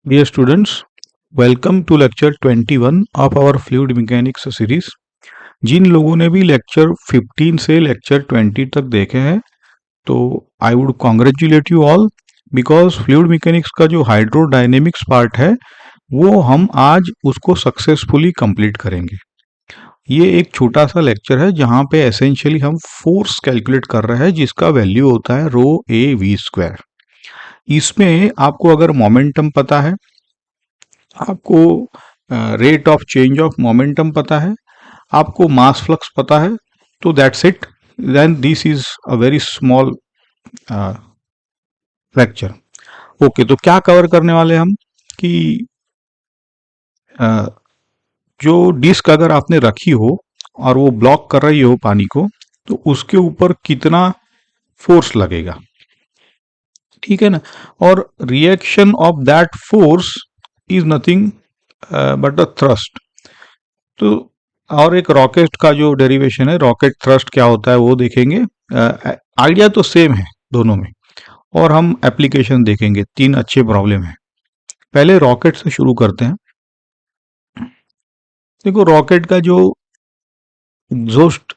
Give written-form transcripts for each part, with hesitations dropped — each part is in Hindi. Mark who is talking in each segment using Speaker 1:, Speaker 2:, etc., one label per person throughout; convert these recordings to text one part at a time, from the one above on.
Speaker 1: Dear students, welcome to lecture 21 of our fluid mechanics series. जिन लोगों ने भी लेक्चर 15 से लेक्चर 20 तक देखे हैं तो I would congratulate you all because fluid mechanics का जो हाइड्रोडायनेमिक्स पार्ट है वो हम आज उसको सक्सेसफुली कंप्लीट करेंगे. ये एक छोटा सा लेक्चर है जहाँ पे एसेंशियली हम फोर्स कैलकुलेट कर रहे हैं जिसका वैल्यू होता है रो ए वी स्क्वायर. इसमें आपको अगर मोमेंटम पता है, आपको rate of change of momentum पता है, आपको मास फ्लक्स पता है, तो that's it. Then this is a very small lecture. Okay, तो क्या कवर करने वाले हम कि जो डिस्क अगर आपने रखी हो और वो ब्लॉक कर रही हो पानी को, तो उसके ऊपर कितना फोर्स लगेगा, ठीक है ना. और reaction of that force is nothing but a thrust. तो और एक रॉकेट का जो डेरिवेशन है, रॉकेट थ्रस्ट क्या होता है वो देखेंगे. आइडिया तो सेम है दोनों में और हम एप्लीकेशन देखेंगे. तीन अच्छे प्रॉब्लम है. पहले रॉकेट से शुरू करते हैं. देखो, रॉकेट का जो एग्जॉस्ट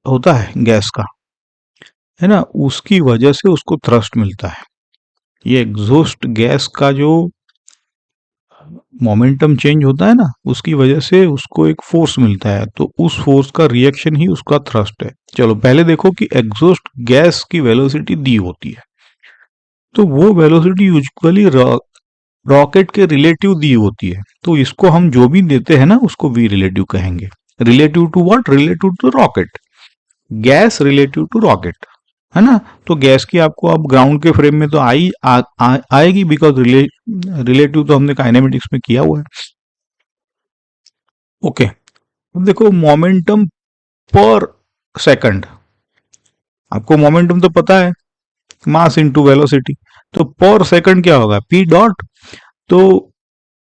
Speaker 1: होता है गैस का, है ना, उसकी वजह से उसको थ्रस्ट मिलता है. ये एग्जॉस्ट गैस का जो मोमेंटम चेंज होता है ना, उसकी वजह से उसको एक फोर्स मिलता है, तो उस फोर्स का रिएक्शन ही उसका थ्रस्ट है. चलो पहले देखो कि एग्जॉस्ट गैस की वेलोसिटी दी होती है, तो वो वेलोसिटी यूजुअली रॉकेट के रिलेटिव दी होती है. तो इसको हम जो भी देते हैं ना उसको वी रिलेटिव कहेंगे. Relative to what? Relative to rocket. Gas relative to rocket, है ना. तो गैस की आपको अब ग्राउंड के फ्रेम में तो आएगी बिकॉज रिलेटिव तो हमने काइनेमेटिक्स में किया हुआ है. ओके, अब देखो मोमेंटम पर सेकंड. आपको मोमेंटम तो पता है, मास इनटू वेलोसिटी. तो पर सेकंड क्या होगा? P dot. तो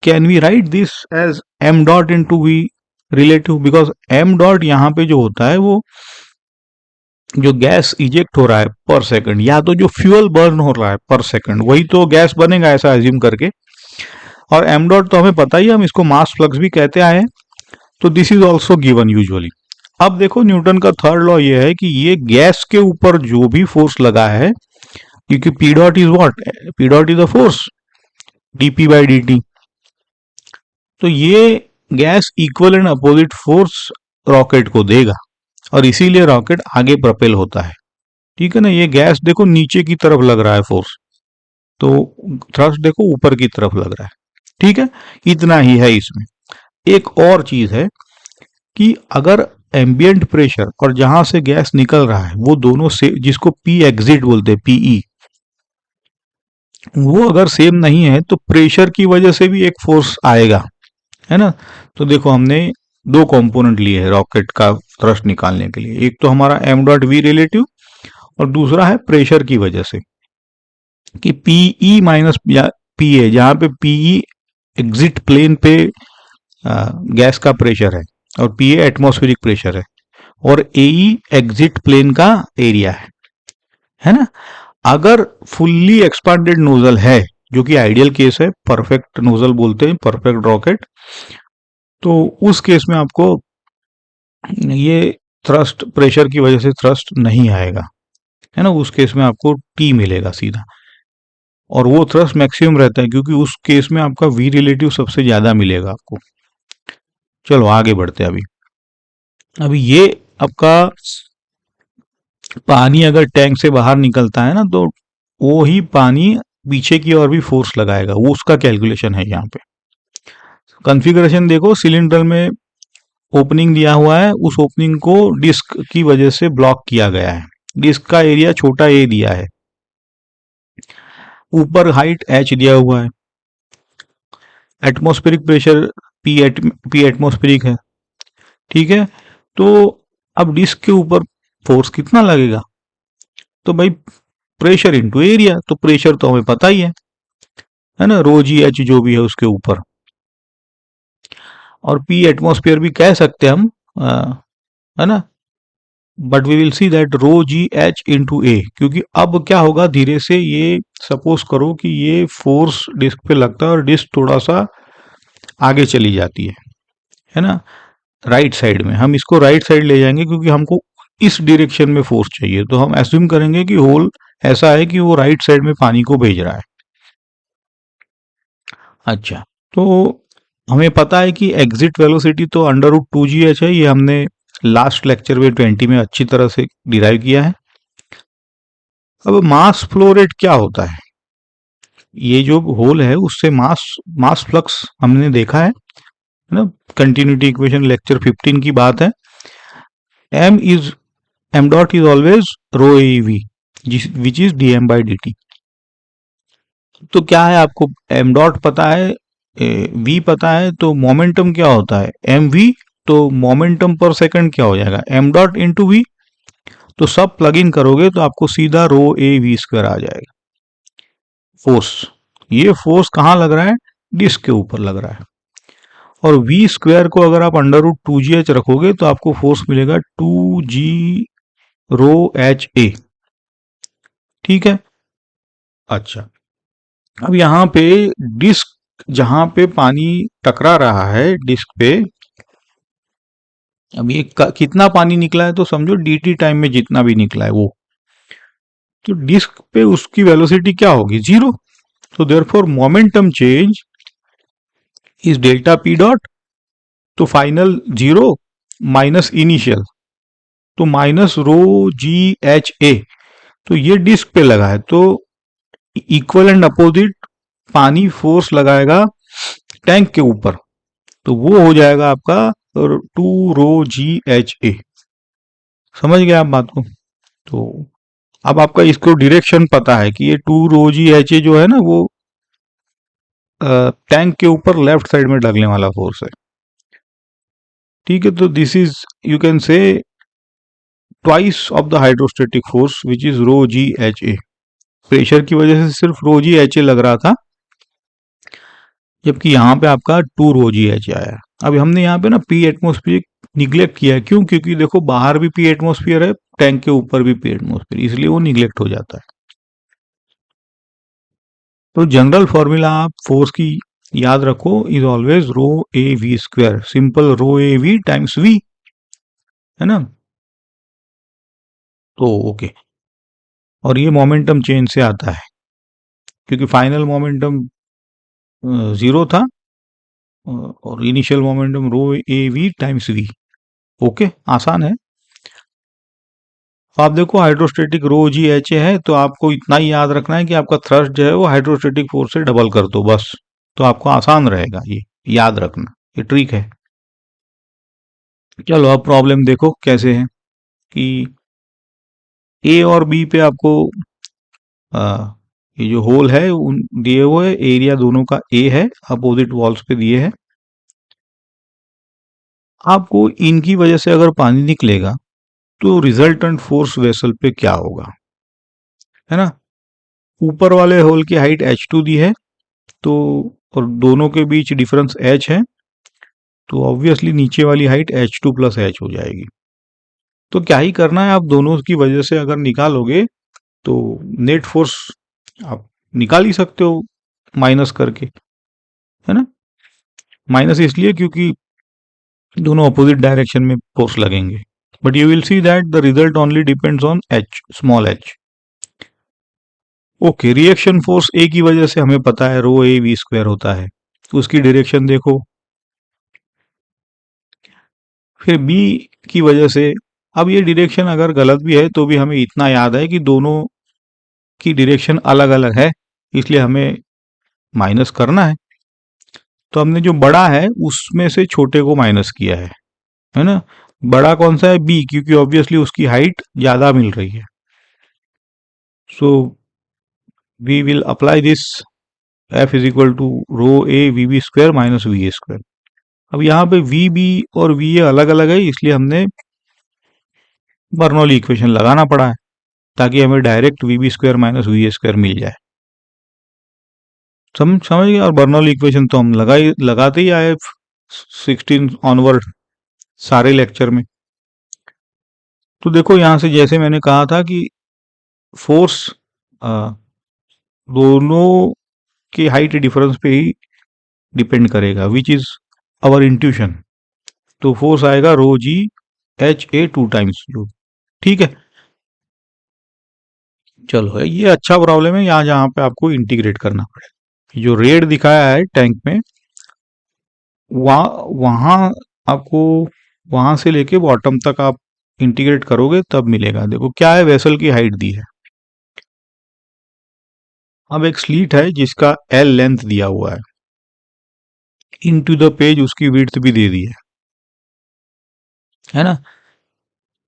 Speaker 1: can we write this as M dot into V relative, because M dot यहाँ पे जो होता है वो जो गैस इजेक्ट हो रहा है पर सेकंड, या तो जो फ्यूल बर्न हो रहा है पर सेकंड, वही तो गैस बनेगा ऐसा एज्यूम करके. और एम डॉट तो हमें पता ही है, हम इसको मास फ्लक्स भी कहते आए हैं. तो this is also given usually. अब देखो न्यूटन का थर्ड लॉ ये है कि ये गैस के ऊपर जो भी फोर्स लगा है, क्योंकि P dot is what? P dot is a force, DP by D T. तो ये gas equal and opposite force rocket को देगा और इसीलिए रॉकेट आगे प्रपेल होता है. ठीक है ना. ये गैस देखो नीचे की तरफ लग रहा है फोर्स, तो थ्रस्ट देखो ऊपर की तरफ लग रहा है. ठीक है, इतना ही है इसमें. एक और चीज है कि अगर एम्बियंट प्रेशर और जहां से गैस निकल रहा है वो दोनों से, जिसको पी एग्जिट बोलते हैं, पीई, वो अगर सेम नहीं है तो प्रेशर की वजह से भी एक फोर्स आएगा, है ना. तो देखो हमने दो कंपोनेंट लिए हैं रॉकेट का थ्रस्ट निकालने के लिए. एक तो हमारा एम डॉट वी रिलेटिव और दूसरा है प्रेशर की वजह से कि पीई माइनस पी ए, जहां पे पीई एग्जिट प्लेन पे गैस का प्रेशर है और पी ए एटमोस्फेरिक प्रेशर है और एई एग्जिट प्लेन का एरिया है ना. अगर फुल्ली एक्सपांडेड नोजल है, जो कि आइडियल केस है, परफेक्ट नोजल बोलते हैं, परफेक्ट रॉकेट, तो उस केस में आपको ये थ्रस्ट प्रेशर की वजह से थ्रस्ट नहीं आएगा, है ना. उस केस में आपको टी मिलेगा सीधा, और वो थ्रस्ट मैक्सिमम रहता है क्योंकि उस केस में आपका वी रिलेटिव सबसे ज्यादा मिलेगा आपको. चलो आगे बढ़ते हैं. अभी ये आपका पानी अगर टैंक से बाहर निकलता है ना, तो वो ही पानी पीछे की ओर भी फोर्स लगाएगा. वो उसका कैलकुलेशन है. यहाँ पे कॉन्फ़िगरेशन देखो, सिलेंडर में ओपनिंग दिया हुआ है, उस ओपनिंग को डिस्क की वजह से ब्लॉक किया गया है. डिस्क का एरिया छोटा ए दिया है, ऊपर हाइट एच दिया हुआ है, एटमॉस्फेरिक प्रेशर पी एटमॉस्फेरिक है. ठीक है, तो अब डिस्क के ऊपर फोर्स कितना लगेगा? तो भाई प्रेशर इंटू एरिया. तो प्रेशर तो हमें पता ही है ना, रो जी एच जो भी है उसके ऊपर. और पी एटमॉस्फेयर भी कह सकते हैं हम, है ना. But we will see that rho g h into A, क्योंकि अब क्या होगा धीरे से, ये सपोज करो कि ये फोर्स डिस्क पे लगता है और डिस्क थोड़ा सा आगे चली जाती है ना, राइट साइड में। हम इसको राइट साइड ले जाएंगे क्योंकि हमको इस डायरेक्शन में फोर्स चाहिए, तो हम एज्यूम करेंगे कि होल ऐसा है कि वो राइट साइड में पानी को भेज रहा है। अच्छा, तो हमें पता है कि एग्जिट वेलोसिटी तो under root two g h है, ये हमने लास्ट लेक्चर में 20 में अच्छी तरह से डिराइव किया है। अब मास फ्लो रेट क्या होता है, ये जो होल है उससे मास मास फ्लक्स हमने देखा है ना, कंटिन्यूटी इक्वेशन लेक्चर 15 की बात है। m dot is always rho AV, which is dm by dt। तो क्या है, आपको m dot पता है, v पता है, तो मोमेंटम क्या होता है mv, तो मोमेंटम पर सेकंड क्या हो जाएगा m डॉट इंटू वी। तो सब प्लग इन करोगे तो आपको सीधा रो ए वी स्क्वायर आ जाएगा। फोर्स, ये फोर्स कहाँ लग रहा है, डिस्क के ऊपर लग रहा है। और वी स्क्वायर को अगर आप under root two g h रखोगे तो आपको फोर्स मिलेगा to ji row H A. ठीक है। अच्छा, अब यहाँ पे डिस्क जहां पे पानी टकरा रहा है डिस्क पे, अब ये कितना पानी निकला है तो समझो dt टाइम में जितना भी निकला है वो, तो डिस्क पे उसकी वेलोसिटी क्या होगी, जीरो। तो therefore momentum change is delta P dot, तो फाइनल जीरो माइनस इनिशियल, तो माइनस रो जी एच ए। तो ये डिस्क पे लगा है, तो इक्वल एंड अपोजिट पानी फोर्स लगाएगा टैंक के ऊपर, तो वो हो जाएगा आपका टू रो जी एच ए। समझ गए आप बात को। तो अब आपका इसको डायरेक्शन पता है कि ये टू रो जी एच ए जो है ना, वो टैंक के ऊपर लेफ्ट साइड में लगने वाला फोर्स है। ठीक है, तो this is you can say twice of the hydrostatic force which is rho g h A. Pressure की वजह से सिर्फ रो जी एच ए लग रहा था, जबकि यहाँ पे आपका टू रो जी एच आया। अब हमने यहाँ पे ना पी एटमोस्फियर निग्लेक्ट किया है, क्यों, क्योंकि देखो बाहर भी पी एटमोस्फियर है, टैंक के ऊपर भी पी एटमोस्फियर, इसलिए वो निग्लेक्ट हो जाता है। तो जनरल फॉर्मूला आप फोर्स की याद रखो, is always rho A v square, simple rho A v times v, है ना। तो ओके, और ये मोमेंटम चेंज से आता है क्योंकि फाइनल मोमेंटम जीरो था और initial momentum rho A v times v. Okay, आसान है। आप देखो हाइड्रोस्टेटिक रो जी एच ए है, तो आपको इतना ही याद रखना है कि आपका थ्रस्ट जो है वो हाइड्रोस्टेटिक फोर्स से डबल कर दो बस, तो आपको आसान रहेगा ये याद रखना, ये ट्रिक है। चलो अब प्रॉब्लम देखो कैसे है कि ए और बी पे आपको ये जो होल है उन दिए हुए है, एरिया दोनों का ए है, अपोजिट वॉल्स पे दिए हैं। आपको इनकी वजह से अगर पानी निकलेगा तो रिजल्टेंट फोर्स वेसल पे क्या होगा, है ना। ऊपर वाले होल की हाइट h2 दी है, तो और दोनों के बीच डिफरेंस h है, तो ऑब्वियसली नीचे वाली हाइट h2 प्लस h हो जाएगी। तो क्या ही करना है, आप दोनों की वजह से अगर निकालोगे तो नेट फोर्स आप निकाल ही सकते हो माइनस करके, है ना। माइनस इसलिए क्योंकि दोनों अपोजिट डायरेक्शन में फोर्स लगेंगे, but you will see that the result only depends on h, small h। Okay, reaction force A की वजह से हमें पता है रो ए वी स्क्वायर होता है, तो उसकी डायरेक्शन देखो। फिर बी की वजह से, अब ये डायरेक्शन अगर गलत भी है तो भी हमें इतना याद है कि दोनों की डायरेक्शन अलग अलग है, इसलिए हमें माइनस करना है। तो हमने जो बड़ा है उसमें से छोटे को माइनस किया है ना। बड़ा कौन सा है, बी, क्योंकि ऑब्वियसली उसकी हाइट ज्यादा मिल रही है। So we will apply this, F is equal to rho A v B square minus we A square. अब यहाँ पे वी बी और वी ए अलग अलग है, इसलिए हमने बर्नौली इक्वेशन लगाना पड़ा है ताकि हमें direct V B square minus we A square मिल जाए। समझ गए। और बर्नौली इक्वेशन तो हम लगाते ही आए 16 ऑनवर्ड सारे लेक्चर में। तो देखो यहां से जैसे मैंने कहा था कि फोर्स दोनों के हाइट डिफरेंस पे ही डिपेंड करेगा, विच इज आवर इंट्यूशन। तो फोर्स आएगा rho g h A 2 times u. ठीक है, चलो ये अच्छा प्रॉब्लम है यहाँ जहाँ पे आपको इंटीग्रेट करना पड़ेगा। जो रेट दिखाया है टैंक में, वहाँ वहाँ आपको वहां से लेके बॉटम तक आप इंटीग्रेट करोगे तब मिलेगा। देखो क्या है, वेसल की हाइट दी है। अब एक स्लीट है जिसका एल लेंथ दिया हुआ है, इन टू द पेज उसकी विड्थ भी दे दी है ना।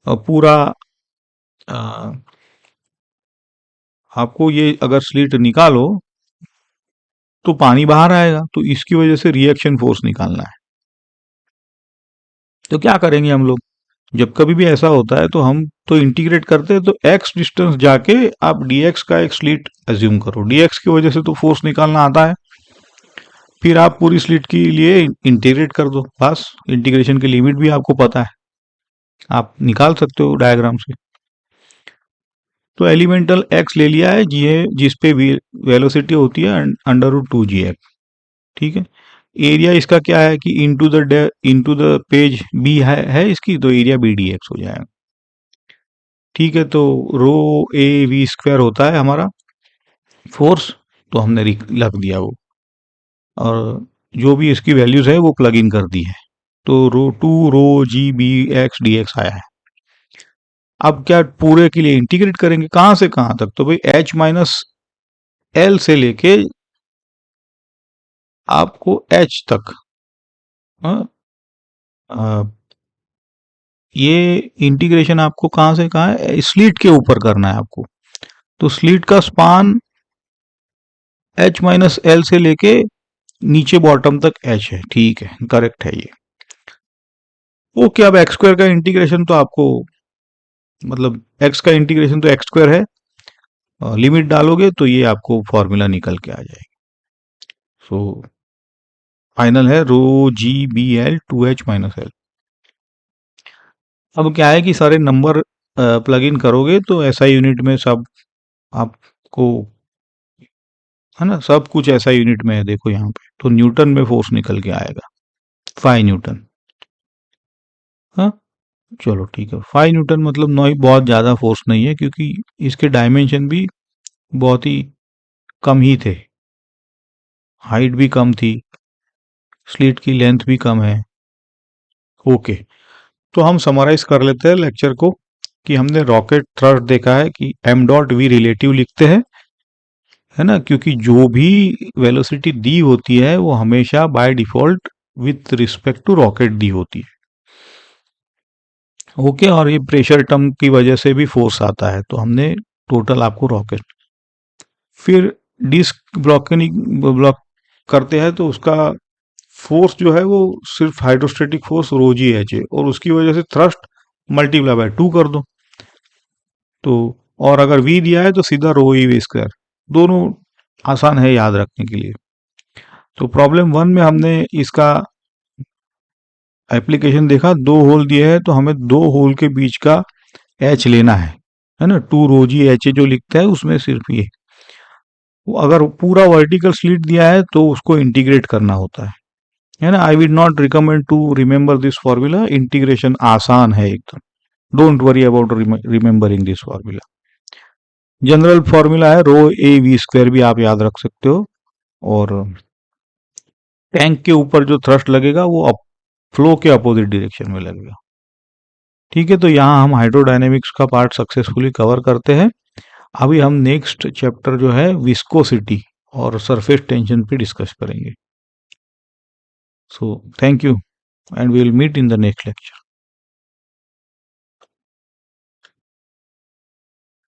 Speaker 1: और पूरा आ, आपको ये अगर स्लीट निकालो तो पानी बाहर आएगा, तो इसकी वजह से रिएक्शन फोर्स निकालना है। तो क्या करेंगे हम लोग, जब कभी भी ऐसा होता है तो हम तो इंटीग्रेट करते हैं, तो एक्स डिस्टेंस जाके आप डीएक्स का एक स्लीट एज्यूम करो। डीएक्स की वजह से तो फोर्स निकालना आता है, फिर आप पूरी स्लीट के लिए इंटीग्रेट कर दो, बस। इंटीग्रेशन की लिमिट भी आपको पता है, आप निकाल सकते हो डायग्राम से। तो एलिमेंटल एक्स ले लिया है जी, जिसपे वेलोसिटी होती है √2gx। ठीक है, एरिया इसका क्या है कि इनटू द पेज बी है इसकी, तो एरिया बी डी एक्स हो जाएगा। ठीक है, तो रो ए वी स्क्वायर होता है हमारा फोर्स, तो हमने रख दिया वो, और जो भी इसकी वैल्यूज है वो प्लग इन कर दी है। तो रो2 rho g b x d x आया है। अब क्या पूरे के लिए इंटीग्रेट करेंगे, कहां से कहां तक, तो भाई H-L से लेके आपको H तक। हाँ, ये इंटीग्रेशन आपको कहां से कहां है, स्लीट के ऊपर करना है आपको। तो स्लीट का स्पान H-L से लेके नीचे बॉटम तक H है। ठीक है, करेक्ट है ये। ओके, अब एक्स स्क्वायर का इंटीग्रेशन तो आपको, मतलब एक्स का इंटीग्रेशन तो एक्स स्क्वायर है, लिमिट डालोगे तो ये आपको फॉर्मूला निकल के आ जाएगी। सो फाइनल है रो g bl 2h - l। अब क्या है कि सारे नंबर प्लग इन करोगे तो ऐसा यूनिट में सब आपको, है ना, सब कुछ ऐसा यूनिट में है। देखो यहाँ पे तो न्यूटन में फोर्स निकल के आएगा, 5 न्यूटन। हाँ, चलो ठीक है, 5 न्यूटन मतलब नॉई बहुत ज्यादा फोर्स नहीं है, क्योंकि इसके डायमेंशन भी बहुत ही कम ही थे, हाइट भी कम थी, स्लिट की लेंथ भी कम है। ओके, तो हम समराइज कर लेते हैं लेक्चर को, कि हमने रॉकेट थ्रस्ट देखा है कि m.v रिलेटिव लिखते हैं, है ना, क्योंकि जो भी वेलोसिटी दी होती है वो हमेशा by default with respect to rocket दी होती है। ओके, और ये प्रेशर टर्म की वजह से भी फोर्स आता है, तो हमने टोटल आपको रॉकेट, फिर डिस्क ब्लॉक करते हैं तो उसका फोर्स जो है वो सिर्फ हाइड्रोस्टेटिक फोर्स रो जी एच है, और उसकी वजह से थ्रस्ट मल्टीप्लाई बाय 2 कर दो। तो और अगर v दिया है तो सीधा रो ई वी स्क्वायर, दोनों आसान है याद रखने के लिए। तो प्रॉब्लम 1 में हमने इसका एप्लीकेशन देखा, 2 होल दिए हैं तो हमें 2 होल के बीच का h लेना है ना, 2 रो जी एच जो लिखता है उसमें सिर्फ ये। अगर पूरा वर्टिकल स्लिट दिया है तो उसको इंटीग्रेट करना होता है ना। I will not recommend to remember this formula, integration आसान है एकदम, don't worry about remembering this formula. General formula है रो ए वी स्क्वायर, भी आप याद रख सकते हो। और टैंक के ऊपर जो थ्रस्ट लगेगा वो फ्लो के अपोजिट डायरेक्शन में लगेगा। ठीक है, तो यहाँ हम हाइड्रोडायनेमिक्स का पार्ट सक्सेसफुली कवर करते हैं। अभी हम नेक्स्ट चैप्टर जो है विस्कोसिटी और सरफेस टेंशन पे डिस्कस करेंगे। So thank you and we will meet in the next lecture.